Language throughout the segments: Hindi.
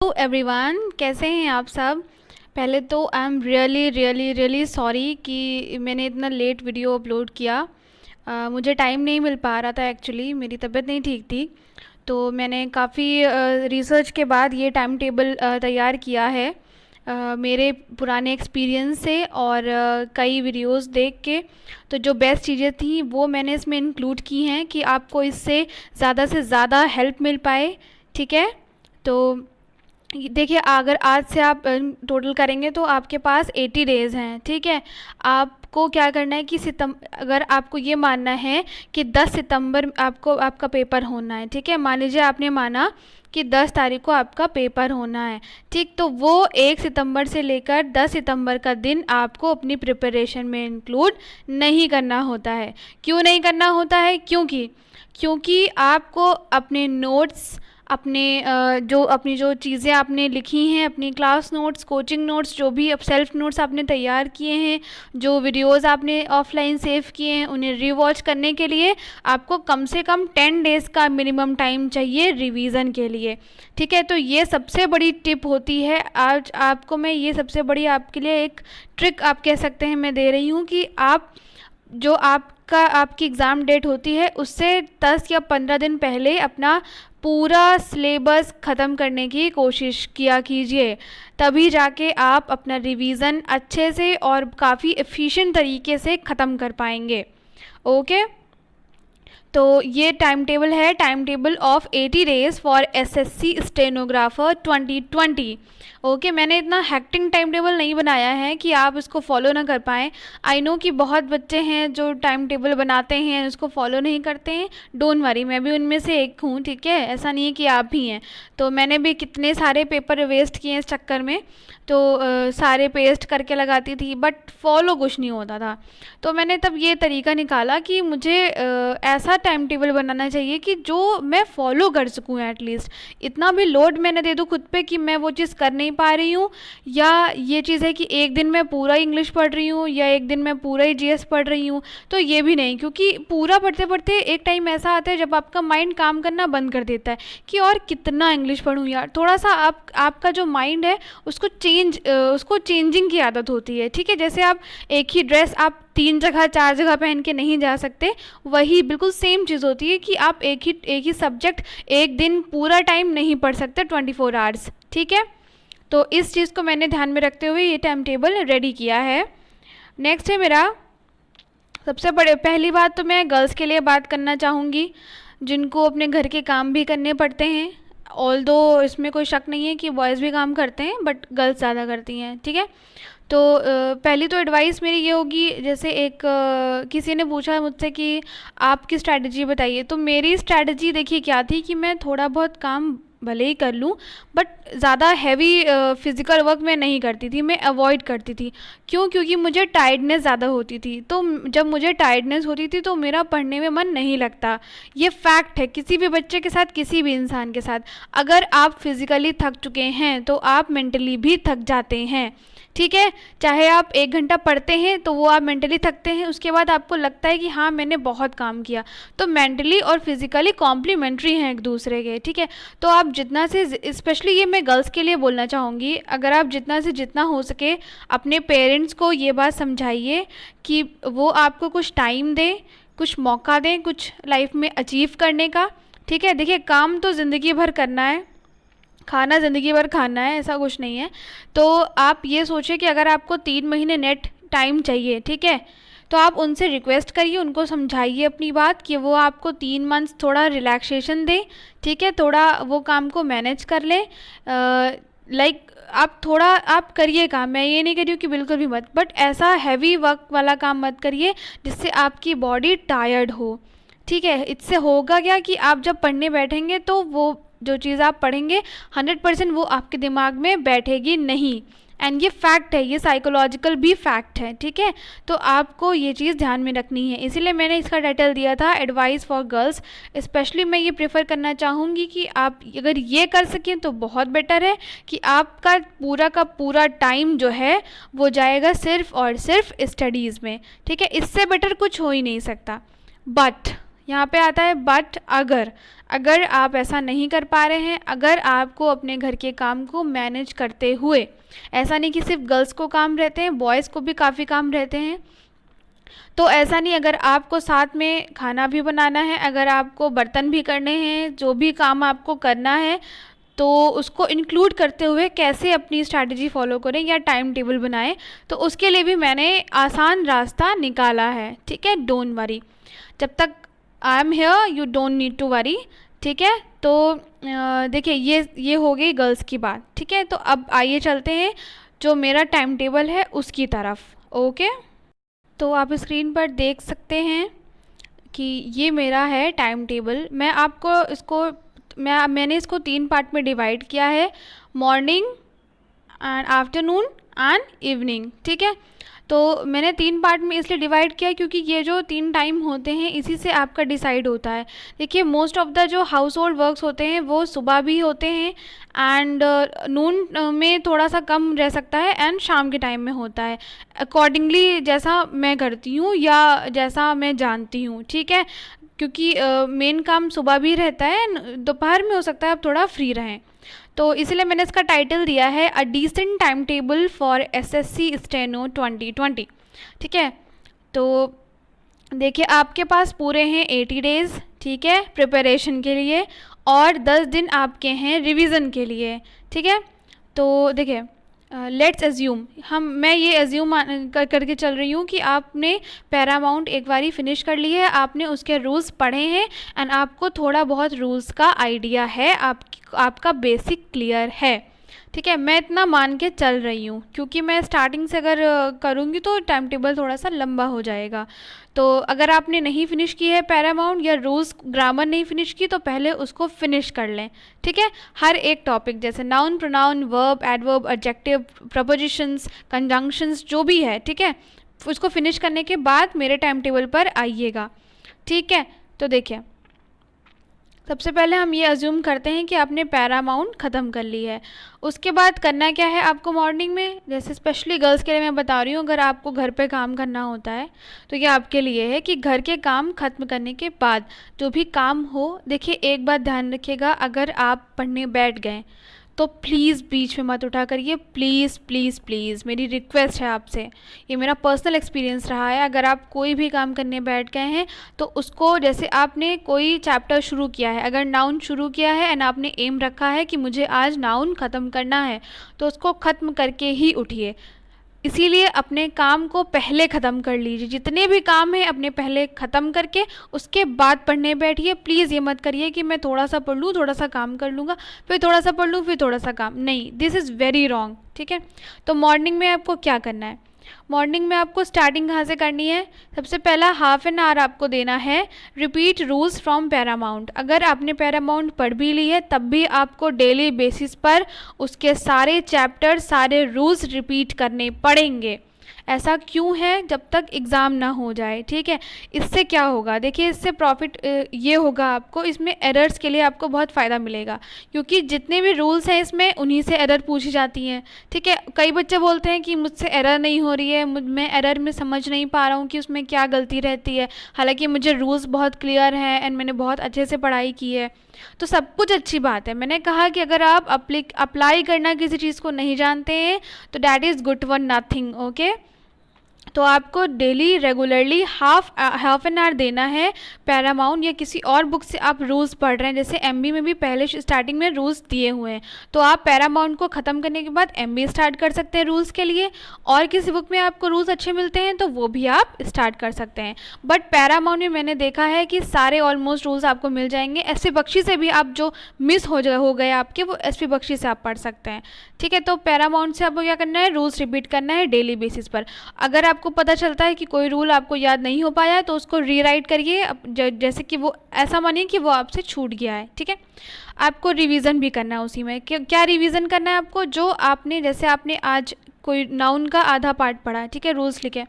हेलो एवरीवन, कैसे हैं आप सब। पहले तो I am really really really sorry कि मैंने इतना लेट वीडियो अपलोड किया। मुझे टाइम नहीं मिल पा रहा था, एक्चुअली मेरी तबीयत नहीं ठीक थी। तो मैंने काफ़ी रिसर्च के बाद ये टाइम टेबल तैयार किया है, मेरे पुराने एक्सपीरियंस से और कई वीडियोस देख के। तो जो बेस्ट चीज़ें थी वो मैंने इसमें इंक्लूड की हैं कि आपको इससे ज़्यादा से ज़्यादा हेल्प मिल पाए। ठीक है, तो देखिए, अगर आज से आप टोटल करेंगे तो आपके पास 80 डेज़ हैं। ठीक है, आपको क्या करना है कि अगर आपको ये मानना है कि 10 सितंबर आपको आपका पेपर होना है। ठीक है, मान लीजिए आपने माना कि 10 तारीख को आपका पेपर होना है। ठीक, तो वो 1 सितंबर से लेकर 10 सितंबर का दिन आपको अपनी प्रिपरेशन में इंक्लूड नहीं करना होता है। क्यों नहीं करना होता है? क्योंकि आपको अपने नोट्स, अपनी जो चीज़ें आपने लिखी हैं, अपनी क्लास नोट्स, कोचिंग नोट्स, जो भी अब सेल्फ नोट्स आपने तैयार किए हैं, जो वीडियोस आपने ऑफलाइन सेव किए हैं, उन्हें रिवॉच करने के लिए आपको कम से कम 10 डेज़ का मिनिमम टाइम चाहिए रिवीजन के लिए। ठीक है, तो ये सबसे बड़ी टिप होती है। आज आपको मैं ये सबसे बड़ी आपके लिए एक ट्रिक आप कह सकते हैं मैं दे रही हूँ कि आप जो आपकी एग्ज़ाम डेट होती है उससे 10 या 15 दिन पहले अपना पूरा सिलेबस ख़त्म करने की कोशिश किया कीजिए। तभी जाके आप अपना रिवीज़न अच्छे से और काफ़ी एफिशिएंट तरीके से ख़त्म कर पाएंगे। ओके, तो ये टाइम टेबल है, time table of 80 days for SSC stenographer 2020। Okay, मैंने इतना हैक्टिंग टाइम टेबल नहीं बनाया है कि आप इसको फॉलो ना कर पाएँ। आई नो कि बहुत बच्चे हैं जो टाइम टेबल बनाते हैं उसको फॉलो नहीं करते हैं। डोंट वरी, मैं भी उनमें से एक हूँ। ठीक है, ऐसा नहीं है कि आप भी हैं। तो मैंने भी कितने सारे पेपर वेस्ट किए इस चक्कर में। तो सारे पेस्ट करके लगाती थी बट फॉलो कुछ नहीं होता था। तो मैंने तब ये तरीका निकाला कि मुझे ऐसा टाइम टेबल बनाना चाहिए कि जो मैं फॉलो कर सकूँ। एटलीस्ट इतना भी लोड मैंने दे दूँ खुद पे कि मैं वो चीज़ कर नहीं पा रही हूँ, या ये चीज़ है कि एक दिन मैं पूरा इंग्लिश पढ़ रही हूँ या एक दिन मैं पूरा ही जीएस पढ़ रही हूँ। तो ये भी नहीं, क्योंकि पूरा पढ़ते पढ़ते एक टाइम ऐसा आता है जब आपका माइंड काम करना बंद कर देता है कि और कितना इंग्लिश पढ़ूँ यार। थोड़ा सा आपका जो माइंड है उसको चेंजिंग की आदत होती है। ठीक है, जैसे आप एक ही ड्रेस आप 3 जगह 4 जगह पहन के नहीं जा सकते, वही बिल्कुल सेम चीज़ होती है कि आप एक ही सब्जेक्ट एक दिन पूरा टाइम नहीं पढ़ सकते 24 आवर्स। ठीक है, तो इस चीज़ को मैंने ध्यान में रखते हुए ये टाइम टेबल रेडी किया है। नेक्स्ट है मेरा सबसे बड़े, पहली बात तो मैं गर्ल्स के लिए बात करना चाहूँगी जिनको अपने घर के काम भी करने पड़ते हैं। ऑल्दो इसमें कोई शक नहीं है कि बॉयज़ भी काम करते हैं बट गर्ल्स ज़्यादा करती हैं। ठीक है, तो पहली तो एडवाइस मेरी ये होगी, जैसे किसी ने पूछा मुझसे कि आपकी स्ट्रैटेजी बताइए। तो मेरी स्ट्रैटेजी देखिए क्या थी कि मैं थोड़ा बहुत काम भले ही कर लूँ बट ज़्यादा हैवी फिज़िकल वर्क मैं नहीं करती थी, मैं अवॉइड करती थी। क्योंकि मुझे टायर्डनेस ज़्यादा होती थी। तो जब मुझे टायर्डनेस होती थी तो मेरा पढ़ने में मन नहीं लगता। ये फैक्ट है किसी भी बच्चे के साथ, किसी भी इंसान के साथ। अगर आप फिज़िकली थक चुके हैं तो आप मेंटली भी थक जाते हैं। ठीक है, चाहे आप 1 घंटा पढ़ते हैं तो वो आप मेंटली थकते हैं, उसके बाद आपको लगता है कि हाँ मैंने बहुत काम किया। तो मेंटली और फिज़िकली कॉम्प्लीमेंट्री हैं एक दूसरे के। ठीक है, तो आप जितना से, स्पेशली ये मैं गर्ल्स के लिए बोलना चाहूँगी, अगर आप जितना से जितना हो सके अपने पेरेंट्स को ये बात समझाइए कि वो आपको कुछ टाइम दें, कुछ मौका दें कुछ लाइफ में अचीव करने का। ठीक है, देखिए काम तो ज़िंदगी भर करना है, खाना ज़िंदगी भर खाना है, ऐसा कुछ नहीं है। तो आप ये सोचिए कि अगर आपको 3 महीने नेट टाइम चाहिए, ठीक है, तो आप उनसे रिक्वेस्ट करिए, उनको समझाइए अपनी बात कि वो आपको 3 मंथ्स थोड़ा रिलैक्सेशन दें। ठीक है, थोड़ा वो काम को मैनेज कर लें। आप थोड़ा आप करिए काम, मैं ये नहीं कह रही हूँ कि बिल्कुल भी मत, बट ऐसा हैवी वर्क वाला काम मत करिए जिससे आपकी बॉडी टायर्ड हो। ठीक है, इससे होगा क्या कि आप जब पढ़ने बैठेंगे तो वो जो चीज़ आप पढ़ेंगे 100% वो आपके दिमाग में बैठेगी नहीं। एंड ये फैक्ट है, ये साइकोलॉजिकल भी फैक्ट है। ठीक है, तो आपको ये चीज़ ध्यान में रखनी है, इसीलिए मैंने इसका टाइटल दिया था एडवाइस फॉर गर्ल्स। स्पेशली मैं ये प्रेफर करना चाहूँगी कि आप अगर ये कर सकें तो बहुत बेटर है कि आपका पूरा का पूरा टाइम जो है वो जाएगा सिर्फ़ और सिर्फ स्टडीज़ में। ठीक है, इससे बेटर कुछ हो ही नहीं सकता। बट यहाँ पे आता है बट अगर, अगर आप ऐसा नहीं कर पा रहे हैं, अगर आपको अपने घर के काम को मैनेज करते हुए, ऐसा नहीं कि सिर्फ गर्ल्स को काम रहते हैं, बॉयज़ को भी काफ़ी काम रहते हैं, तो ऐसा नहीं, अगर आपको साथ में खाना भी बनाना है, अगर आपको बर्तन भी करने हैं, जो भी काम आपको करना है, तो उसको इंक्लूड करते हुए कैसे अपनी स्ट्रैटेजी फॉलो करें या टाइम टेबल बनाएं, तो उसके लिए भी मैंने आसान रास्ता निकाला है। ठीक है, डोंट वरी, जब तक I am here you don't need to worry. ठीक है, तो देखिए ये हो गई गर्ल्स की बात। ठीक है, तो अब आइए चलते हैं जो मेरा टाइम टेबल है उसकी तरफ। ओके, तो आप स्क्रीन पर देख सकते हैं कि ये मेरा है टाइम टेबल। मैं आपको इसको मैंने इसको 3 पार्ट में डिवाइड किया है, morning and afternoon and evening. ठीक है, तो मैंने 3 पार्ट में इसलिए डिवाइड किया क्योंकि ये जो 3 टाइम होते हैं इसी से आपका डिसाइड होता है। देखिए, मोस्ट ऑफ द जो हाउस होल्ड वर्क्स होते हैं वो सुबह भी होते हैं एंड नून में थोड़ा सा कम रह सकता है एंड शाम के टाइम में होता है, अकॉर्डिंगली जैसा मैं करती हूँ या जैसा मैं जानती हूँ। ठीक है, क्योंकि मेन काम सुबह भी रहता है, दोपहर में हो सकता है आप थोड़ा फ्री रहें, तो इसलिए मैंने इसका टाइटल दिया है a decent time table for SSC steno 2020। ठीक है, तो देखिए आपके पास पूरे हैं 80 डेज़, ठीक है, प्रिपरेशन के लिए, और 10 दिन आपके हैं रिवीजन के लिए। ठीक है, तो देखिए लेट्स एज्यूम, मैं ये एज्यूम करके चल रही हूँ कि आपने पैरामाउंट एक बारी फिनिश कर ली है, आपने उसके रूल्स पढ़े हैं एंड आपको थोड़ा बहुत रूल्स का आइडिया है, आपका बेसिक क्लियर है। ठीक है, मैं इतना मान के चल रही हूँ क्योंकि मैं स्टार्टिंग से अगर करूँगी तो टाइम टेबल थोड़ा सा लंबा हो जाएगा। तो अगर आपने नहीं फिनिश की है पैरामाउंट या रूल्स ग्रामर नहीं फिनिश की तो पहले उसको फिनिश कर लें। ठीक है, हर एक टॉपिक जैसे noun, pronoun, verb, adverb, adjective, propositions, conjunctions जो भी है, ठीक है, उसको फिनिश करने के बाद मेरे टाइम टेबल पर आइएगा। ठीक है, तो देखिए सबसे पहले हम ये अज्यूम करते हैं कि आपने पैरामाउंट ख़त्म कर ली है। उसके बाद करना क्या है आपको मॉर्निंग में, जैसे स्पेशली गर्ल्स के लिए मैं बता रही हूँ, अगर आपको घर पे काम करना होता है तो ये आपके लिए है कि घर के काम ख़त्म करने के बाद जो भी काम हो, देखिए एक बात ध्यान रखिएगा, अगर आप पढ़ने बैठ गए तो प्लीज़ बीच में मत उठा करिए, प्लीज़ प्लीज़ प्लीज़, मेरी रिक्वेस्ट है आपसे, ये मेरा पर्सनल एक्सपीरियंस रहा है। अगर आप कोई भी काम करने बैठ गए हैं तो उसको, जैसे आपने कोई चैप्टर शुरू किया है, अगर नाउन शुरू किया है एंड आपने एम रखा है कि मुझे आज नाउन ख़त्म करना है, तो उसको ख़त्म करके ही उठिए। इसीलिए अपने काम को पहले ख़त्म कर लीजिए, जितने भी काम हैं अपने पहले ख़त्म करके उसके बाद पढ़ने बैठिए। प्लीज़ ये मत करिए कि मैं थोड़ा सा पढ़ लूँ, थोड़ा सा काम कर लूँगा, फिर थोड़ा सा पढ़ लूँ, फिर थोड़ा सा काम, नहीं, दिस इज़ वेरी रॉन्ग। ठीक है, तो मॉर्निंग में आपको क्या करना है, मॉर्निंग में आपको स्टार्टिंग कहाँ से करनी है, सबसे पहला हाफ एन आवर आपको देना है रिपीट रूल्स फ्रॉम पैरामाउंट। अगर आपने पैरामाउंट पढ़ भी ली है तब भी आपको डेली बेसिस पर उसके सारे चैप्टर, सारे रूल्स रिपीट करने पड़ेंगे। ऐसा क्यों है, जब तक एग्ज़ाम ना हो जाए। ठीक है, इससे क्या होगा, देखिए इससे प्रॉफिट ये होगा आपको, इसमें एरर्स के लिए आपको बहुत फ़ायदा मिलेगा, क्योंकि जितने भी रूल्स हैं इसमें उन्हीं से एरर पूछी जाती हैं। ठीक है, कई बच्चे बोलते हैं कि मुझसे एरर नहीं हो रही है, मैं एरर में समझ नहीं पा रहा हूँ कि उसमें क्या गलती रहती है, हालांकि मुझे रूल्स बहुत क्लियर हैं एंड मैंने बहुत अच्छे से पढ़ाई की है, तो सब कुछ अच्छी बात है। मैंने कहा कि अगर आप अप्लाई करना किसी चीज़ को नहीं जानते हैं तो that is good for nothing. Okay, तो आपको daily regularly half an hour देना है पैरामाउंट, या किसी और बुक से आप रूल्स पढ़ रहे हैं, जैसे एमबी में भी पहले स्टार्टिंग में रूल्स दिए हुए हैं, तो आप पैरामाउंट को ख़त्म करने के बाद एमबी स्टार्ट कर सकते हैं रूल्स के लिए, और किसी बुक में आपको रूल्स अच्छे मिलते हैं तो वो भी आप स्टार्ट कर सकते हैं। बट पैरामाउंट में मैंने देखा है कि सारे ऑलमोस्ट रूल्स आपको मिल जाएंगे। एसपी बख्शी से भी आप जो मिस हो गए आपके, वो एसपी बख्शी से आप पढ़ सकते हैं। ठीक है, तो पैरामाउंट से आपको क्या करना है, रूल्स रिपीट करना है डेली बेसिस पर। अगर आपको पता चलता है कि कोई रूल आपको याद नहीं हो पाया तो उसको रीराइट करिए, जैसे कि वो ऐसा मानिए कि वो आपसे छूट गया है। ठीक है, आपको रिवीजन भी करना है उसी में। क्या रिवीजन करना है आपको, जो आपने, जैसे आपने आज कोई नाउन का आधा पार्ट पढ़ा, ठीक है, रूल्स लिखे,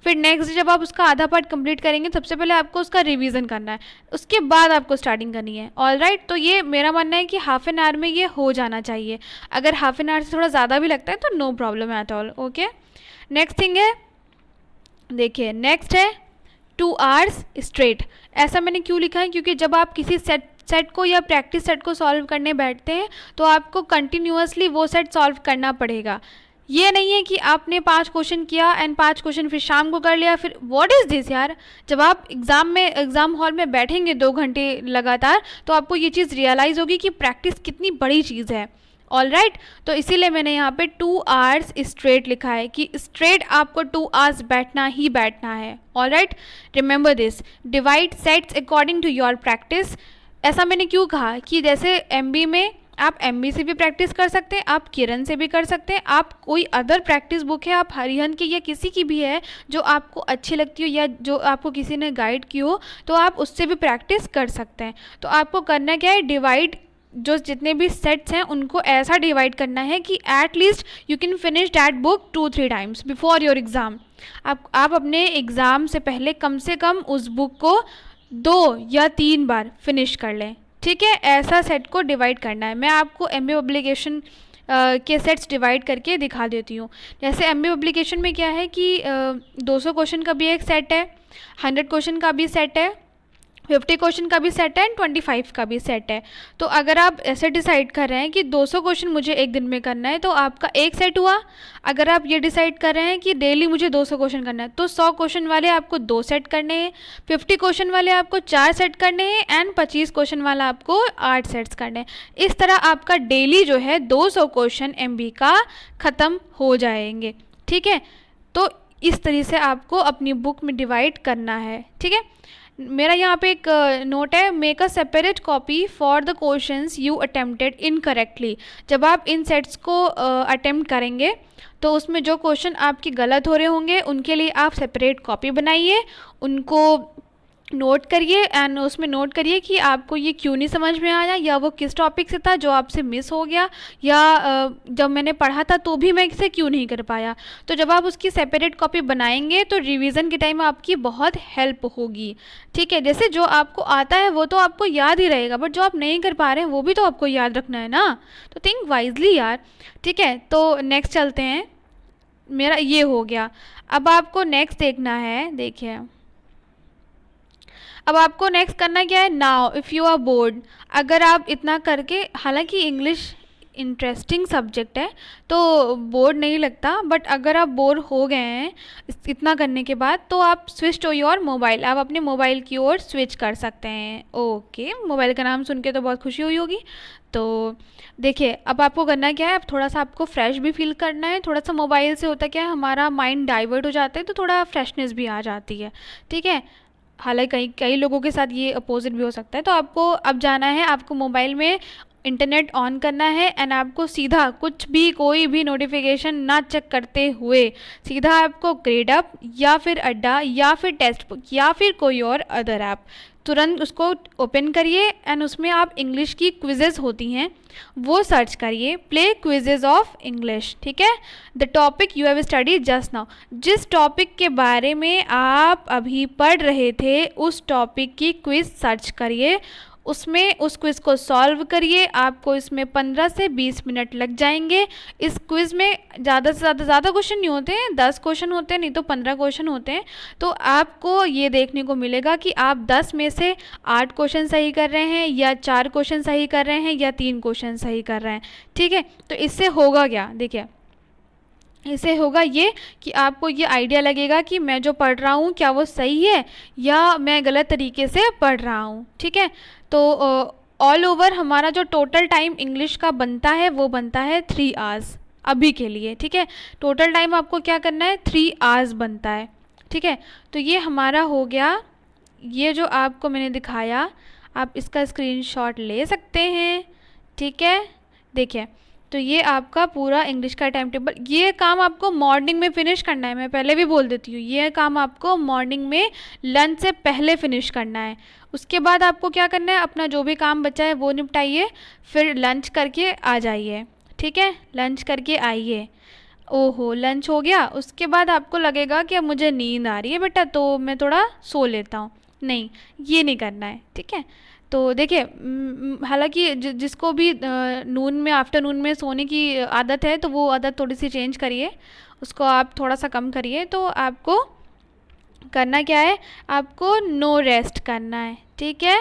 फिर नेक्स्ट डे जब आप उसका आधा पार्ट कंप्लीट करेंगे सबसे पहले आपको उसका रिवीजन करना है, उसके बाद आपको स्टार्टिंग करनी है। ऑल राइट, तो ये मेरा मानना है कि हाफ एन आवर में ये हो जाना चाहिए। अगर हाफ एन आवर से थोड़ा ज़्यादा भी लगता है तो no problem at all. Okay, next thing है, देखिए नेक्स्ट है 2 hours स्ट्रेट। ऐसा मैंने क्यों लिखा है, क्योंकि जब आप किसी सेट को या प्रैक्टिस सेट को सॉल्व करने बैठते हैं तो आपको कंटिन्यूअसली वो सेट सॉल्व करना पड़ेगा। ये नहीं है कि आपने 5 क्वेश्चन किया एंड 5 क्वेश्चन फिर शाम को कर लिया, फिर व्हाट इज़ दिस यार। जब आप एग्ज़ाम हॉल में बैठेंगे 2 घंटे लगातार तो आपको ये चीज़ रियलाइज़ होगी कि प्रैक्टिस कितनी बड़ी चीज़ है। ऑल राइट, तो इसीलिए मैंने यहाँ पे 2 hours स्ट्रेट लिखा है कि स्ट्रेट आपको 2 hours बैठना ही बैठना है। All right, remember this, divide sets according to your practice. ऐसा मैंने क्यों कहा कि जैसे MB में आप MB से भी प्रैक्टिस कर सकते हैं, आप किरण से भी कर सकते हैं, आप कोई अदर प्रैक्टिस बुक है, आप हरिहन की या किसी की भी है जो आपको अच्छी लगती हो या जो आपको किसी ने गाइड की हो, तो आप उससे भी प्रैक्टिस कर सकते हैं। तो आपको करना क्या है, डिवाइड जो जितने भी सेट्स हैं उनको ऐसा डिवाइड करना है कि at least you can finish that book 2-3 times before your exam. आप अपने एग्ज़ाम से पहले कम से कम उस बुक को 2 या 3 बार फिनिश कर लें। ठीक है, ऐसा सेट को डिवाइड करना है। मैं आपको MBA पब्लिकेशन के सेट्स डिवाइड करके दिखा देती हूँ। जैसे MBA पब्लिकेशन में क्या है कि 200 क्वेश्चन का भी एक सेट है, 100 क्वेश्चन का भी सेट है, 50 क्वेश्चन का भी सेट है एंड 25 का भी सेट है। तो अगर आप ऐसे डिसाइड कर रहे हैं कि 200 क्वेश्चन मुझे एक दिन में करना है तो आपका एक सेट हुआ। अगर आप ये डिसाइड कर रहे हैं कि डेली मुझे 200 क्वेश्चन करना है तो 100 क्वेश्चन वाले आपको 2 सेट करने हैं, 50 क्वेश्चन वाले आपको 4 सेट करने हैं एंड 25 क्वेश्चन वाला आपको 8 सेट्स करने हैं। इस तरह आपका डेली जो है 200 क्वेश्चन MB का ख़त्म हो जाएंगे। ठीक है, तो इस तरीके से आपको अपनी बुक में डिवाइड करना है। ठीक है, मेरा यहाँ पे एक नोट है, make a separate copy for the questions you attempted incorrectly. जब आप इन सेट्स को अटेम्प्ट करेंगे तो उसमें जो क्वेश्चन आपके गलत हो रहे होंगे उनके लिए आप सेपरेट कॉपी बनाइए, उनको नोट करिए एंड उसमें नोट करिए कि आपको ये क्यों नहीं समझ में आया या वो किस टॉपिक से था जो आपसे मिस हो गया, या जब मैंने पढ़ा था तो भी मैं इसे क्यों नहीं कर पाया। तो जब आप उसकी सेपरेट कॉपी बनाएंगे तो रिवीजन के टाइम आपकी बहुत हेल्प होगी। ठीक है, जैसे जो आपको आता है वो तो आपको याद ही रहेगा, बट जो आप नहीं कर पा रहे हैं वो भी तो आपको याद रखना है ना, तो थिंक वाइजली यार। ठीक है, तो नेक्स्ट चलते हैं। मेरा ये हो गया, अब आपको नेक्स्ट देखना है। देखिए अब आपको नेक्स्ट करना क्या है, now if you are bored. अगर आप इतना करके, हालांकि इंग्लिश इंटरेस्टिंग सब्जेक्ट है तो बोर्ड नहीं लगता, बट अगर आप बोर हो गए हैं इतना करने के बाद तो आप स्विच टू योर मोबाइल, आप अपने मोबाइल की ओर स्विच कर सकते हैं। ओके, मोबाइल का नाम सुन के तो बहुत खुशी हुई होगी। तो देखिए अब आपको करना क्या है, अब थोड़ा सा आपको फ्रेश भी फील करना है। थोड़ा सा मोबाइल से होता क्या है, हमारा माइंड डाइवर्ट हो जाता है तो थोड़ा फ्रेशनेस भी आ जाती है। ठीक है, हालांकि कई लोगों के साथ ये अपोजिट भी हो सकता है। तो आपको अब जाना है, आपको मोबाइल में इंटरनेट ऑन करना है एंड आपको सीधा कुछ भी कोई भी नोटिफिकेशन ना चेक करते हुए सीधा आपको ग्रेडअप या फिर अड्डा या फिर टेक्स्ट बुक या फिर कोई और अदर ऐप तुरंत उसको ओपन करिए एंड उसमें आप इंग्लिश की क्विजेज़ होती हैं वो सर्च करिए, प्ले क्विजेज़ ऑफ इंग्लिश। ठीक है, the topic you have study just now, जिस टॉपिक के बारे में आप अभी पढ़ रहे थे उस टॉपिक की क्विज सर्च करिए, उसमें उस क्विज़ को सॉल्व करिए। आपको इसमें 15 से 20 मिनट लग जाएंगे। इस क्विज़ में ज़्यादा से ज़्यादा क्वेश्चन नहीं होते हैं, 10 क्वेश्चन होते हैं, नहीं तो 15 क्वेश्चन होते हैं। तो आपको ये देखने को मिलेगा कि आप 10 में से 8 क्वेश्चन सही कर रहे हैं या 4 क्वेश्चन सही कर रहे हैं या 3 क्वेश्चन सही कर रहे हैं। ठीक है, तो इससे होगा क्या, देखिए इससे होगा ये कि आपको ये आइडिया लगेगा कि मैं जो पढ़ रहा हूँ क्या वो सही है या मैं गलत तरीके से पढ़ रहा हूँ। ठीक है, तो ऑल ओवर हमारा जो टोटल टाइम इंग्लिश का बनता है वो बनता है 3 आवर्स अभी के लिए। ठीक है, टोटल टाइम आपको क्या करना है, 3 आवर्स बनता है। ठीक है, तो ये हमारा हो गया। ये जो आपको मैंने दिखाया आप इसका स्क्रीनशॉट ले सकते हैं। ठीक है, देखिए तो ये आपका पूरा इंग्लिश का टाइम टेबल, ये काम आपको मॉर्निंग में फ़िनिश करना है। मैं पहले भी बोल देती हूँ, ये काम आपको मॉर्निंग में लंच से पहले फ़िनिश करना है। उसके बाद आपको क्या करना है, अपना जो भी काम बचा है वो निपटाइए, फिर लंच करके आ जाइए। ठीक है, लंच करके आइए। ओहो लंच हो गया, उसके बाद आपको लगेगा कि अब मुझे नींद आ रही है बेटा तो मैं थोड़ा सो लेता हूँ, नहीं ये नहीं करना है। ठीक है, तो देखिए हालांकि जिसको भी नून में आफ्टरनून में सोने की आदत है तो वो आदत थोड़ी सी चेंज करिए, उसको आप थोड़ा सा कम करिए तो आपको करना क्या है, आपको नो रेस्ट करना है, ठीक है,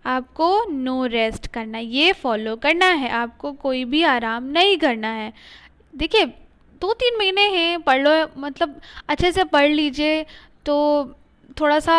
आपको नो रेस्ट करना है, ये फॉलो करना है, आपको कोई भी आराम नहीं करना है। देखिए 2-3 महीने हैं, पढ़ लो, मतलब अच्छे से पढ़ लीजिए, तो थोड़ा सा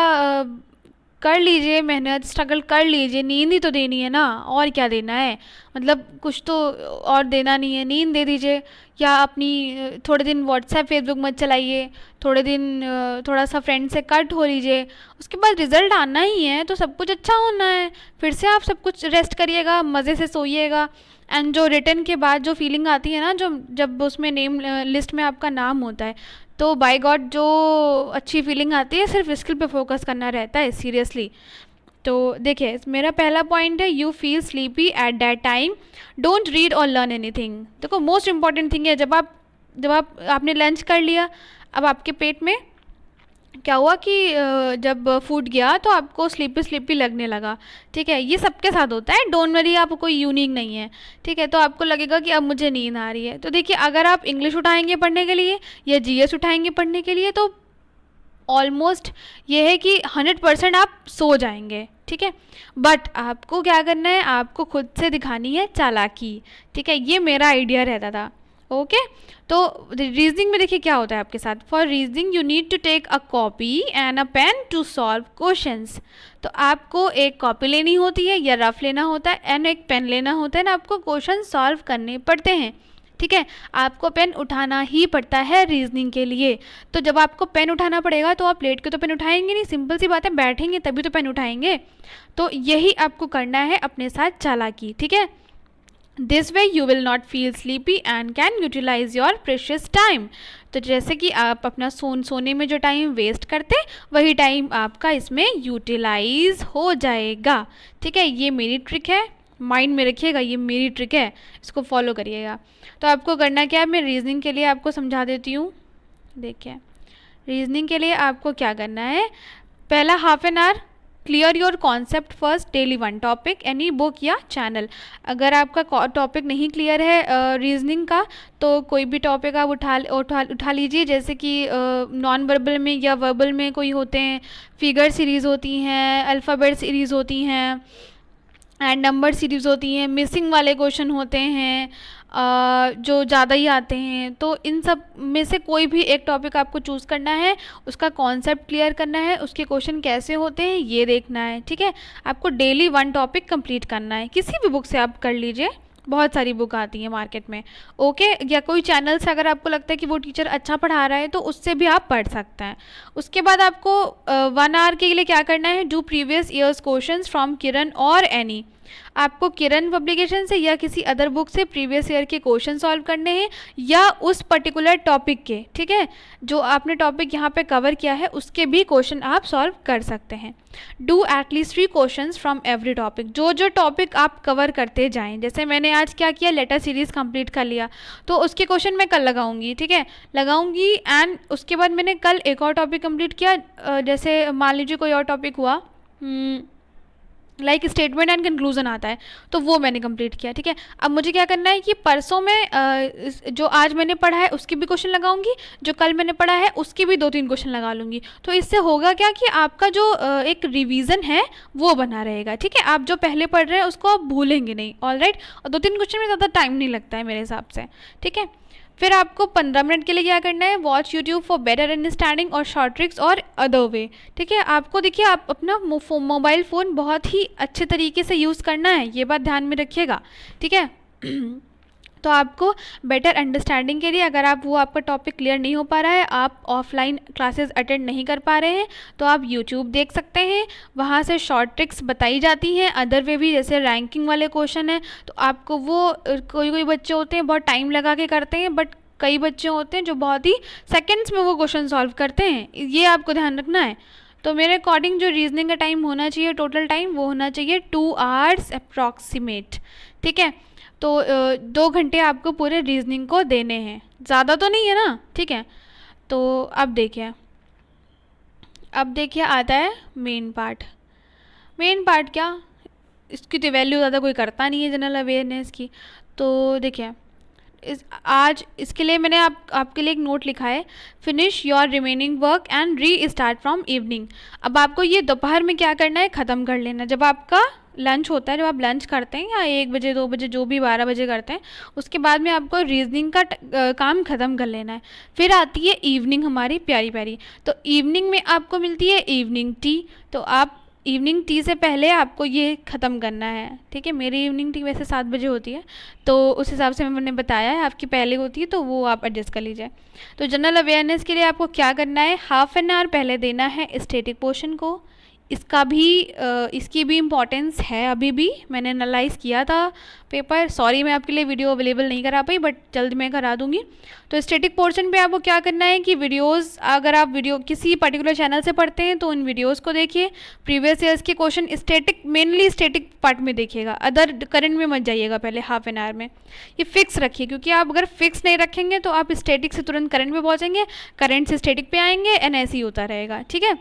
कर लीजिए मेहनत, स्ट्रगल कर लीजिए, नींद ही तो देनी है ना, और क्या देना है, मतलब कुछ तो और देना नहीं है, नींद दे दीजिए। या अपनी थोड़े दिन व्हाट्सएप फेसबुक मत चलाइए, थोड़े दिन थोड़ा सा फ्रेंड से कट हो लीजिए, उसके बाद रिज़ल्ट आना ही है तो सब कुछ अच्छा होना है, फिर से आप सब कुछ रेस्ट करिएगा, मज़े से सोइएगा। एंड जो रिटर्न के बाद जो फीलिंग आती है ना, जो जब उसमें नेम लिस्ट में आपका नाम होता है, तो बाय गॉड जो अच्छी फीलिंग आती है, सिर्फ स्किल पे फोकस करना रहता है सीरियसली। तो देखिए मेरा पहला पॉइंट है, you feel sleepy at that time, don't read और लर्न एनीथिंग। देखो मोस्ट इंपॉर्टेंट थिंग है, जब आप आपने लंच कर लिया, अब आपके पेट में क्या हुआ कि जब फूड गया तो आपको स्लीपी स्लीपी लगने लगा, ठीक है, ये सबके साथ होता है, डोंट वरी, आप कोई यूनिक नहीं है, ठीक है। तो आपको लगेगा कि अब मुझे नींद आ रही है, तो देखिए अगर आप इंग्लिश उठाएंगे पढ़ने के लिए या जीएस उठाएंगे पढ़ने के लिए, तो ऑलमोस्ट ये है कि 100% आप सो जाएंगे, ठीक है। बट आपको क्या करना है, आपको खुद से दिखानी है चालाकी, ठीक है, ये मेरा आइडिया रहता था। ओके तो रीजनिंग में देखिए क्या होता है आपके साथ, for reasoning you need to take a copy and a pen to solve questions. तो आपको एक कॉपी लेनी होती है या रफ लेना होता है, एंड एक पेन लेना होता है ना, आपको क्वेश्चन सॉल्व करने पड़ते हैं, ठीक है। आपको पेन उठाना ही पड़ता है रीजनिंग के लिए। तो जब आपको पेन उठाना पड़ेगा तो आप लेट के तो पेन उठाएंगे नहीं, सिंपल सी बात है, बैठेंगे तभी तो पेन उठाएंगे। तो यही आपको करना है अपने साथ चालाकी, ठीक है। This way you will not feel sleepy and can utilise your precious time. तो जैसे कि आप अपना सोने में जो टाइम वेस्ट करते वही टाइम आपका इसमें यूटिलाइज हो जाएगा, ठीक है। ये मेरी ट्रिक है, माइंड में रखिएगा, ये मेरी ट्रिक है, इसको फॉलो करिएगा। तो आपको करना क्या है, मैं रीजनिंग के लिए आपको समझा देती हूँ। देखिए रीजनिंग के लिए आपको क्या करना है, पहला half an hour clear your concept first, daily 1 topic, any book या चैनल। अगर आपका टॉपिक नहीं क्लियर है रीजनिंग का, तो कोई भी टॉपिक आप उठा लीजिए, जैसे कि नॉन वर्बल में या वर्बल में कोई होते हैं, फिगर सीरीज़ होती हैं, अल्फ़ाबेट सीरीज़ होती हैं, एंड नंबर सीरीज़ होती हैं, मिसिंग वाले क्वेश्चन होते हैं जो ज़्यादा ही आते हैं। तो इन सब में से कोई भी एक टॉपिक आपको चूज़ करना है, उसका कॉन्सेप्ट क्लियर करना है, उसके क्वेश्चन कैसे होते हैं ये देखना है, ठीक है। आपको डेली 1 टॉपिक कंप्लीट करना है, किसी भी बुक से आप कर लीजिए, बहुत सारी बुक आती हैं मार्केट में, ओके। या कोई चैनल से अगर आपको लगता है कि वो टीचर अच्छा पढ़ा रहा है तो उससे भी आप पढ़ सकते हैं। उसके बाद आपको 1 आवर के लिए क्या करना है, do previous years questions from Kiran or any. आपको किरण पब्लिकेशन से या किसी अदर बुक से प्रीवियस ईयर के क्वेश्चन सॉल्व करने हैं, या उस पर्टिकुलर टॉपिक के, ठीक है, जो आपने टॉपिक यहाँ पे कवर किया है उसके भी क्वेश्चन आप सॉल्व कर सकते हैं। Do at least 3 questions from every topic, जो जो टॉपिक आप कवर करते जाएं, जैसे मैंने आज क्या किया, लेटर सीरीज़ कंप्लीट कर लिया, तो उसके क्वेश्चन मैं कल लगाऊंगी, ठीक है, लगाऊंगी। एंड उसके बाद मैंने कल एक और टॉपिक कंप्लीट किया, जैसे मान लीजिए कोई और टॉपिक हुआ, लाइक स्टेटमेंट एंड कंक्लूजन आता है, तो वो मैंने कंप्लीट किया, ठीक है। अब मुझे क्या करना है कि परसों में जो आज मैंने पढ़ा है उसके भी क्वेश्चन लगाऊंगी, जो कल मैंने पढ़ा है उसके भी 2-3 क्वेश्चन लगा लूँगी। तो इससे होगा क्या कि आपका जो एक रिवीजन है वो बना रहेगा, ठीक है। आप जो पहले पढ़ रहे हैं उसको आप भूलेंगे नहीं, ऑल राइट। और 2-3 क्वेश्चन में ज़्यादा टाइम नहीं लगता है मेरे हिसाब से, ठीक है। फिर आपको 15 मिनट के लिए क्या करना है, watch YouTube for better understanding और शॉर्ट ट्रिक्स और अदर वे, ठीक है। आपको देखिए आप अपना मोबाइल फ़ोन बहुत ही अच्छे तरीके से यूज़ करना है, ये बात ध्यान में रखिएगा, ठीक है। तो आपको बेटर अंडरस्टैंडिंग के लिए, अगर आप वो आपका टॉपिक क्लियर नहीं हो पा रहा है, आप ऑफलाइन क्लासेस अटेंड नहीं कर पा रहे हैं, तो आप यूट्यूब देख सकते हैं, वहाँ से शॉर्ट ट्रिक्स बताई जाती हैं। अदर वे भी, जैसे रैंकिंग वाले क्वेश्चन हैं तो आपको वो कोई कोई बच्चे होते हैं बहुत टाइम लगा के करते हैं, बट कई बच्चे होते हैं जो बहुत ही सेकेंड्स में वो क्वेश्चन सॉल्व करते हैं, ये आपको ध्यान रखना है। तो मेरे अकॉर्डिंग जो रीजनिंग का टाइम होना चाहिए, टोटल टाइम, वो होना चाहिए 2 आवर्स अप्रॉक्सीमेट, ठीक है। तो 2 घंटे आपको पूरे रीजनिंग को देने हैं, ज़्यादा तो नहीं है ना, ठीक है। तो अब देखिए आता है मेन पार्ट। मेन पार्ट क्या, इसकी तो वैल्यू ज़्यादा कोई करता नहीं है जनरल अवेयरनेस की। तो देखिए आज इसके लिए मैंने आपके लिए एक नोट लिखा है, finish your remaining work and re start from evening. अब आपको ये दोपहर में क्या करना है, ख़त्म कर लेना। जब आपका लंच होता है, जब आप लंच करते हैं या 1 बजे 2 बजे जो भी 12 बजे करते हैं, उसके बाद में आपको रीजनिंग का काम ख़त्म कर लेना है। फिर आती है इवनिंग हमारी प्यारी प्यारी। तो इवनिंग में आपको मिलती है इवनिंग टी। तो आप इवनिंग टी से पहले आपको ये ख़त्म करना है, ठीक है। मेरी इवनिंग टी वैसे 7 बजे होती है, तो उस हिसाब से मैंने बताया है, आपकी पहले होती है तो वो आप एडजस्ट कर लीजिए। तो जनरल अवेयरनेस के लिए आपको क्या करना है, हाफ एन आवर पहले देना है स्टैटिक पोर्शन को। इसकी भी इम्पॉर्टेंस है। अभी भी मैंने एनालाइज़ किया था पेपर, सॉरी मैं आपके लिए वीडियो अवेलेबल नहीं करा पाई, बट जल्द मैं करा दूंगी। तो स्टैटिक पोर्शन पे आपको क्या करना है कि वीडियोस, अगर आप वीडियो किसी पर्टिकुलर चैनल से पढ़ते हैं तो उन वीडियोस को देखिए। प्रीवियस ईयर्स के क्वेश्चन मेनली स्टैटिक पार्ट में देखिएगा, अदर करंट में मत जाइएगा पहले हाफ एन आवर में। ये फिक्स रखिए, क्योंकि आप अगर फिक्स नहीं रखेंगे तो आप स्टैटिक से तुरंत करंट में पहुँचेंगे, करंट से स्टैटिक पे आएंगे, एंड ऐसे ही होता रहेगा, ठीक है।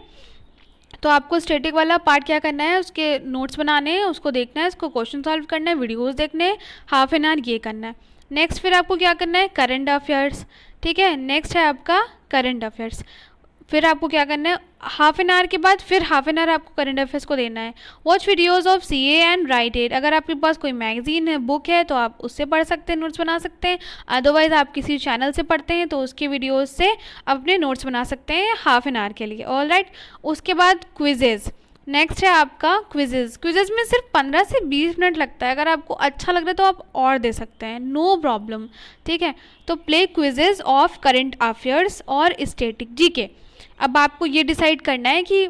तो आपको स्टैटिक वाला पार्ट क्या करना है, उसके नोट्स बनाने हैं, उसको देखना है, उसको क्वेश्चन सॉल्व करना है, वीडियोस देखने हैं, हाफ एन आवर ये करना है। नेक्स्ट फिर आपको क्या करना है, करंट अफेयर्स, ठीक है। नेक्स्ट है आपका करंट अफेयर्स। फिर आपको क्या करना है, हाफ एन आवर के बाद फिर हाफ एन आवर आपको करंट अफेयर्स को देना है। Watch videos of CA and right it. अगर आपके पास कोई मैगजीन है, बुक है, तो आप उससे पढ़ सकते हैं, नोट्स बना सकते हैं। अदरवाइज़ आप किसी चैनल से पढ़ते हैं तो उसके वीडियोज़ से अपने नोट्स बना सकते हैं हाफ एन आवर के लिए, ऑल राइट। उसके बाद क्विजेज़। नेक्स्ट है आपका क्विजेज़। क्विजेज़ में सिर्फ 15 से 20 मिनट लगता है, अगर आपको अच्छा लग रहा है तो आप और दे सकते हैं, नो प्रॉब्लम, ठीक है। तो play quizzes of current affairs और स्टैटिक GK। अब आपको ये डिसाइड करना है कि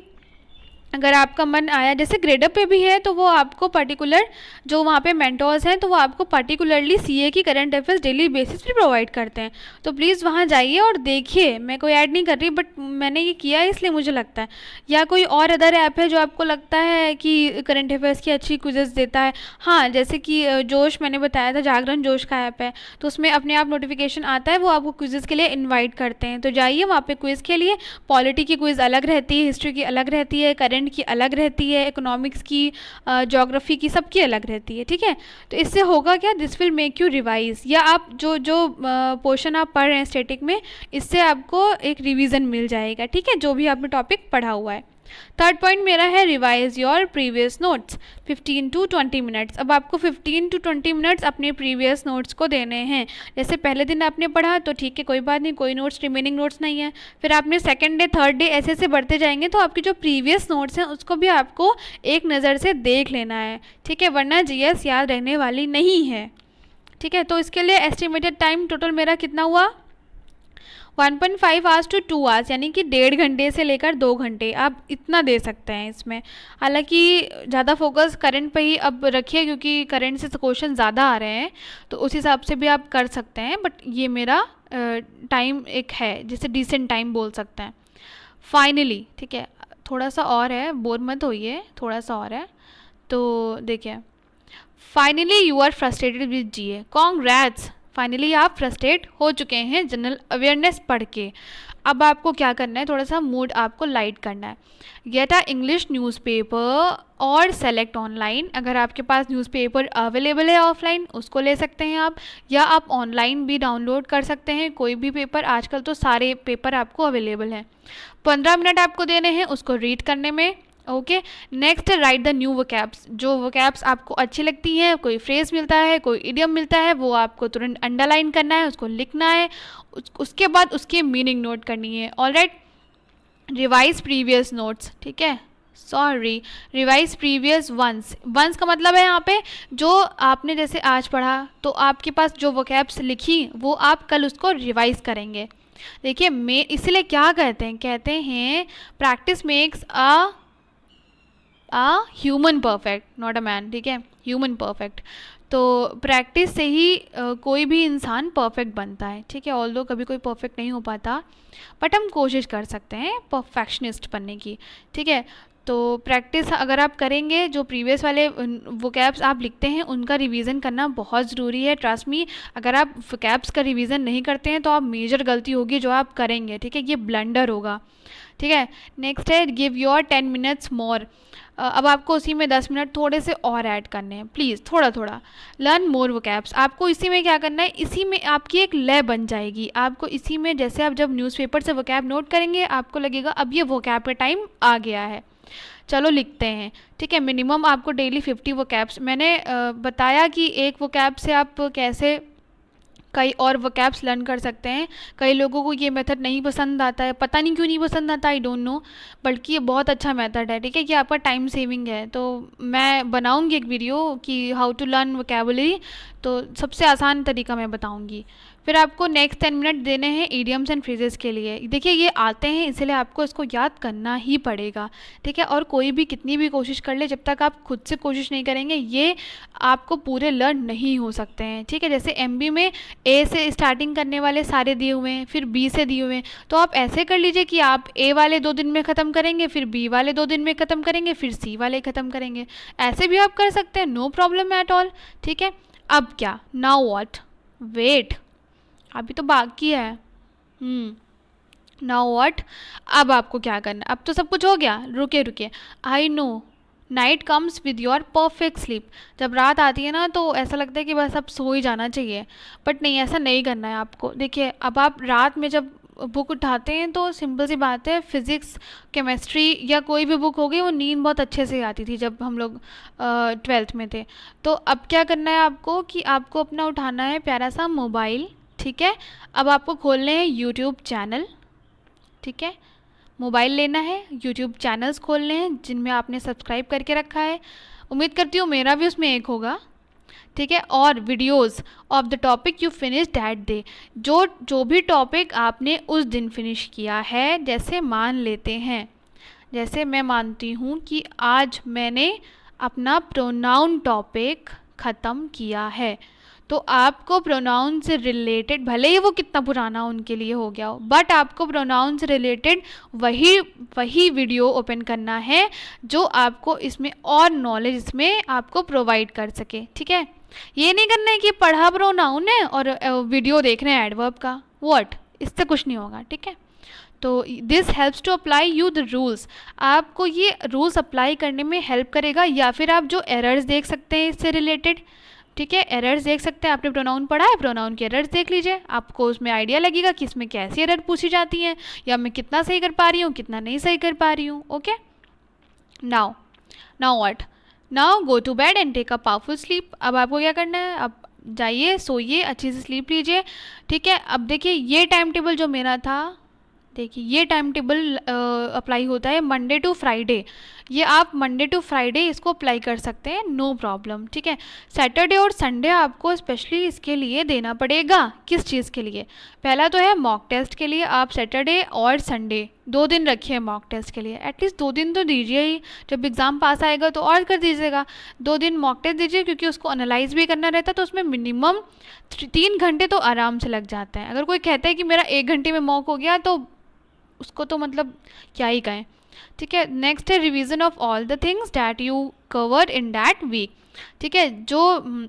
अगर आपका मन आया, जैसे ग्रेडअप पे भी है, तो वो आपको पर्टिकुलर जो वहाँ पे मेंटोर्स हैं तो वो आपको पर्टिकुलरली CA की करंट अफेयर्स डेली बेसिस पे प्रोवाइड करते हैं। तो प्लीज़ वहाँ जाइए और देखिए। मैं कोई ऐड नहीं कर रही, बट मैंने ये किया है इसलिए मुझे लगता है। या कोई और अदर ऐप है जो आपको लगता है कि करंट अफेयर्स की अच्छी क्विजेस देता है, हाँ, जैसे कि जोश मैंने बताया था, जागरण जोश का ऐप है, तो उसमें अपने आप नोटिफिकेशन आता है, वो आपको क्विजेज़ के लिए इन्वाइट करते हैं। तो जाइए वहाँ पर क्विज़ के लिए। पॉलिटी की क्विज़ अलग रहती है, हिस्ट्री की अलग रहती है, करंट की अलग रहती है, इकोनॉमिक्स की, ज्योग्राफी की, सबकी अलग रहती है, ठीक है। तो इससे होगा क्या, this will make you revise, या आप जो जो पोर्शन आप पढ़ रहे हैं स्टैटिक में, इससे आपको एक रिवीजन मिल जाएगा, ठीक है, जो भी आपने टॉपिक पढ़ा हुआ है। थर्ड पॉइंट मेरा है revise your previous notes 15 to 20 minutes. अब आपको 15 to 20 मिनट्स अपने प्रीवियस नोट्स को देने हैं। जैसे पहले दिन आपने पढ़ा तो ठीक है, कोई बात नहीं, कोई नोट्स रिमेनिंग नोट्स नहीं है। फिर आपने सेकंड डे, थर्ड डे ऐसे ऐसे बढ़ते जाएंगे, तो आपकी जो प्रीवियस नोट्स हैं उसको भी आपको एक नज़र से देख लेना है, ठीक है, वरना GS याद रहने वाली नहीं है, ठीक है। तो इसके लिए एस्टिमेटेड टाइम टोटल मेरा कितना हुआ, 1.5 आवर्स to 2 आवर्स, यानी कि 1.5 घंटे से लेकर 2 घंटे आप इतना दे सकते हैं इसमें। हालांकि ज़्यादा फोकस करंट पे ही अब रखिए, क्योंकि करंट से क्वेश्चन ज़्यादा आ रहे हैं, तो उस हिसाब से भी आप कर सकते हैं, बट ये मेरा टाइम एक है जिसे डिसेंट टाइम बोल सकते हैं। फाइनली, ठीक है, थोड़ा सा और है, बोर मत होइए, थोड़ा सा और है। तो देखिए, finally you are frustrated with GA, congrats, finally आप फ्रस्ट्रेट हो चुके हैं जनरल अवेयरनेस पढ़ के। अब आपको क्या करना है, थोड़ा सा मूड आपको लाइट करना है। गेट अ इंग्लिश न्यूज़पेपर और सेलेक्ट ऑनलाइन। अगर आपके पास न्यूज़पेपर अवेलेबल है ऑफलाइन, उसको ले सकते हैं आप, या आप ऑनलाइन भी डाउनलोड कर सकते हैं कोई भी पेपर, आजकल तो सारे पेपर आपको अवेलेबल हैं। 15 मिनट आपको देने हैं उसको रीड करने में, okay. Next, right the new vocabs. जो वोकैब्स आपको अच्छी लगती हैं, कोई फ्रेज मिलता है, कोई इडियम मिलता है, वो आपको तुरंत अंडरलाइन करना है, उसको लिखना है, उसके बाद उसकी मीनिंग नोट करनी है, all right. Revise previous notes, ठीक है, सॉरी, रिवाइज प्रीवियस वंस का मतलब है यहाँ पे जो आपने जैसे आज पढ़ा, तो आपके पास जो वोकैब्स लिखी वो आप कल उसको रिवाइज करेंगे। देखिए, मैं इसलिए क्या कहते हैं practice makes human perfect, not a man, ठीक है, ह्यूमन परफेक्ट। तो प्रैक्टिस से ही कोई भी इंसान परफेक्ट बनता है, ठीक है। ऑल्दो कभी कोई परफेक्ट नहीं हो पाता, बट हम कोशिश कर सकते हैं परफेक्शनिस्ट बनने की, ठीक है। तो प्रैक्टिस अगर आप करेंगे, जो प्रीवियस वाले वोकैब्स आप लिखते हैं उनका रिवीजन करना बहुत ज़रूरी है, ट्रस्ट मी। अगर आप वोकैब्स का रिवीजन नहीं करते हैं तो आप मेजर गलती होगी जो आप करेंगे, ठीक है, ये ब्लंडर होगा, ठीक है। नेक्स्ट है गिव योर 10 मिनट्स मोर। अब आपको उसी में 10 मिनट थोड़े से और ऐड करने हैं, प्लीज़ थोड़ा थोड़ा। लर्न मोर वोकैब्स, आपको इसी में क्या करना है, इसी में आपकी एक लय बन जाएगी। आपको इसी में, जैसे आप जब न्यूज़पेपर से वोकैब नोट करेंगे आपको लगेगा अब ये वोकैब का टाइम आ गया है। चलो लिखते हैं, ठीक है। मिनिमम आपको डेली 50 वोकैब्स, मैंने बताया कि एक वोकैब से आप कैसे कई और वोकैब्स लर्न कर सकते हैं। कई लोगों को ये मेथड नहीं पसंद आता है, पता नहीं क्यों नहीं पसंद आता, आई डोंट नो, बल्कि ये बहुत अच्छा मेथड है, ठीक है, कि आपका टाइम सेविंग है। तो मैं बनाऊंगी एक वीडियो कि हाउ टू लर्न वोकैबुलरी, तो सबसे आसान तरीका मैं बताऊंगी। फिर आपको नेक्स्ट 10 मिनट देने हैं ईडियम्स एंड फ्रेजेस के लिए। देखिए ये आते हैं इसलिए आपको इसको याद करना ही पड़ेगा, ठीक है। और कोई भी कितनी भी कोशिश कर ले, जब तक आप खुद से कोशिश नहीं करेंगे ये आपको पूरे लर्न नहीं हो सकते हैं, ठीक है। जैसे एमबी में ए से स्टार्टिंग करने वाले सारे दिए हुए हैं, फिर बी से दिए हुए हैं, तो आप ऐसे कर लीजिए कि आप ए वाले 2 दिन में ख़त्म करेंगे, फिर बी वाले 2 दिन में ख़त्म करेंगे, फिर सी वाले ख़त्म करेंगे। ऐसे भी आप कर सकते हैं, नो प्रॉब्लम एट ऑल, ठीक है। अब क्या, नाउ व्हाट, वेट, अभी तो बाकी है। नाउ व्हाट, अब आपको क्या करना, अब तो सब कुछ हो गया, रुके रुके। I know night comes with your perfect sleep, जब रात आती है ना तो ऐसा लगता है कि बस अब सो ही जाना चाहिए, बट नहीं, ऐसा नहीं करना है आपको। देखिए अब आप रात में जब बुक उठाते हैं तो सिंपल सी बात है, फिज़िक्स केमिस्ट्री या कोई भी बुक हो गई, वो नींद बहुत अच्छे से आती थी जब हम लोग 12th में थे। तो अब क्या करना है आपको कि आपको अपना उठाना है प्यारा सा मोबाइल, ठीक है। अब आपको खोलने हैं यूट्यूब चैनल, ठीक है। मोबाइल लेना है, यूट्यूब चैनल्स खोलने हैं जिनमें आपने सब्सक्राइब करके रखा है, उम्मीद करती हूँ मेरा भी उसमें एक होगा, ठीक है। और videos of the topic you finish that day, जो जो भी टॉपिक आपने उस दिन फिनिश किया है, जैसे मान लेते हैं, जैसे मैं मानती हूँ कि आज मैंने अपना प्रोनाउन टॉपिक ख़त्म किया है, तो आपको प्रोनाउन से रिलेटेड, भले ही वो कितना पुराना उनके लिए हो गया हो, बट आपको प्रोनाउन से रिलेटेड वही वही वीडियो ओपन करना है जो आपको इसमें और नॉलेज इसमें आपको प्रोवाइड कर सके, ठीक है। ये नहीं करना है कि पढ़ा प्रोनाउन है और वीडियो देख रहे हैं एडवर्ब का, व्हाट, इससे कुछ नहीं होगा, ठीक है। तो this helps to apply you the rules, आपको ये रूल्स अप्लाई करने में हेल्प करेगा। या फिर आप जो एरर्स देख सकते हैं इससे रिलेटेड, ठीक है, एरर्स देख सकते हैं, आपने प्रोनाउन पढ़ा है, प्रोनाउन के एरर्स देख लीजिए, आपको उसमें आइडिया लगेगा कि इसमें कैसी एरर पूछी जाती हैं, या मैं कितना सही कर पा रही हूँ, कितना नहीं सही कर पा रही हूँ, okay. Now now what, now go to bed and take a powerful sleep. अब आपको क्या करना है, अब जाइए सोइए, अच्छे से स्लीप लीजिए, ठीक है। अब देखिए ये टाइम टेबल जो मेरा था, देखिए ये टाइम टेबल अप्लाई होता है मंडे टू फ्राइडे, ये आप मंडे टू फ्राइडे इसको अप्लाई कर सकते हैं, नो प्रॉब्लम, ठीक है। सैटरडे और संडे आपको स्पेशली इसके लिए देना पड़ेगा, किस चीज़ के लिए, पहला तो है मॉक टेस्ट के लिए, आप सैटरडे और संडे 2 दिन रखिए मॉक टेस्ट के लिए, एटलीस्ट 2 दिन तो दीजिए ही, जब एग्ज़ाम पास आएगा तो और कर दीजिएगा, 2 दिन मॉक टेस्ट दीजिए, क्योंकि उसको एनालाइज भी करना रहता है, तो उसमें मिनिमम 3 घंटे तो आराम से लग जाते हैं। अगर कोई कहता है कि मेरा 1 घंटे में मॉक हो गया तो उसको तो मतलब क्या ही कहें, ठीक है। नेक्स्ट है revision of all the things that you cover in that week, ठीक है। जो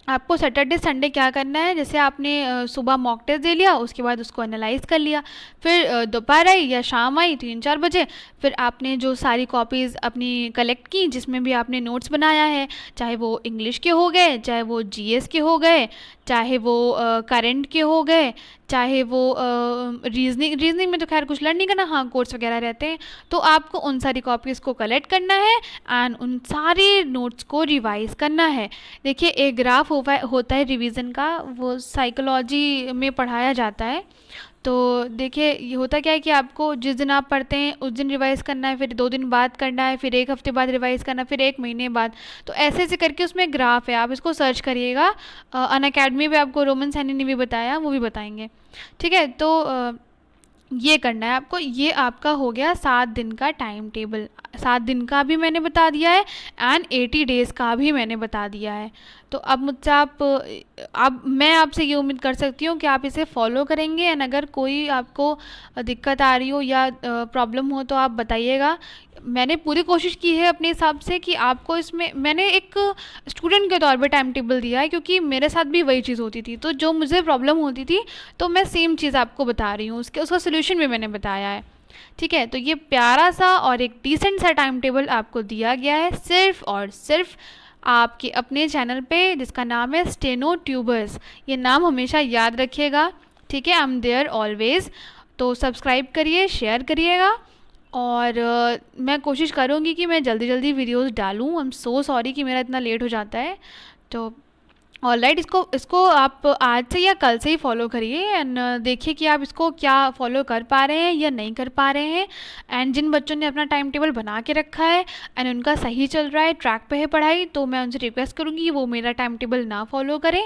आपको सैटरडे संडे क्या करना है, जैसे आपने सुबह मॉक टेस्ट दे लिया, उसके बाद उसको एनालाइज कर लिया, फिर दोपहर आई या शाम आई 3-4 बजे, फिर आपने जो सारी कॉपीज़ अपनी कलेक्ट की जिसमें भी आपने नोट्स बनाया है, चाहे वो इंग्लिश के हो गए, चाहे वो जीएस के हो गए, चाहे वो करंट के हो गए, चाहे वो रीजनिंग में तो खैर कुछ लर्न नहीं करना, हाँ कोर्स वगैरह रहते हैं, तो आपको उन सारी कॉपीज़ को कलेक्ट करना है एंड उन सारे नोट्स को रिवाइज़ करना है। देखिए एक ग्राफ होता है रिवीजन का, वो साइकोलॉजी में पढ़ाया जाता है। तो देखिए ये होता क्या है कि आपको जिस दिन आप पढ़ते हैं उस दिन रिवाइज़ करना है, फिर 2 दिन बाद करना है, फिर 1 हफ्ते बाद रिवाइज़ करना है, फिर 1 महीने बाद, तो ऐसे ऐसे करके उसमें ग्राफ है, आप इसको सर्च करिएगा। अनअकैडमी पे आपको रोमन सैनी ने भी बताया, वो भी बताएंगे, ठीक है। तो ये करना है आपको, ये आपका हो गया 7 दिन का टाइम टेबल, 7 दिन का भी मैंने बता दिया है एंड 80 डेज़ का भी मैंने बता दिया है। तो अब मुझसे अब मैं आपसे ये उम्मीद कर सकती हूँ कि आप इसे फॉलो करेंगे, एंड अगर कोई आपको दिक्कत आ रही हो या प्रॉब्लम हो तो आप बताइएगा। मैंने पूरी कोशिश की है अपने हिसाब से कि आपको इसमें, मैंने एक स्टूडेंट के तौर पे टाइम टेबल दिया है, क्योंकि मेरे साथ भी वही चीज़ होती थी, तो जो मुझे प्रॉब्लम होती थी तो मैं सेम चीज़ आपको बता रही हूँ, उसका सोल्यूशन भी मैंने बताया है, ठीक है, तो ये प्यारा सा और एक डिसेंट सा टाइम टेबल आपको दिया गया है सिर्फ और सिर्फ आपके अपने चैनल पे, जिसका नाम है स्टेनो ट्यूबर्स। ये नाम हमेशा याद रखिएगा, ठीक है, आई एम देयर ऑलवेज। तो सब्सक्राइब करिए, शेयर करिएगा, और मैं कोशिश करूँगी कि मैं जल्दी जल्दी वीडियोस डालूँ। आई एम सो सॉरी कि मेरा इतना लेट हो जाता है। तो ऑलराइट, इसको इसको आप आज से या कल से ही फॉलो करिए, एंड देखिए कि आप इसको क्या फॉलो कर पा रहे हैं या नहीं कर पा रहे हैं। एंड जिन बच्चों ने अपना टाइम टेबल बना के रखा है एंड उनका सही चल रहा है, ट्रैक पे है पढ़ाई, तो मैं उनसे रिक्वेस्ट करूँगी कि वो मेरा टाइम टेबल ना फॉलो करें।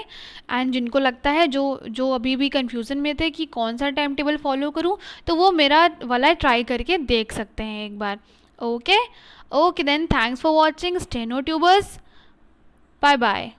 एंड जिनको लगता है, जो जो अभी भी कन्फ्यूज़न में थे कि कौन सा टाइम टेबल फॉलो करूँ, तो वो मेरा वाला ट्राई करके देख सकते हैं एक बार। Okay okay, then thanks for watching steno tubers. Bye bye.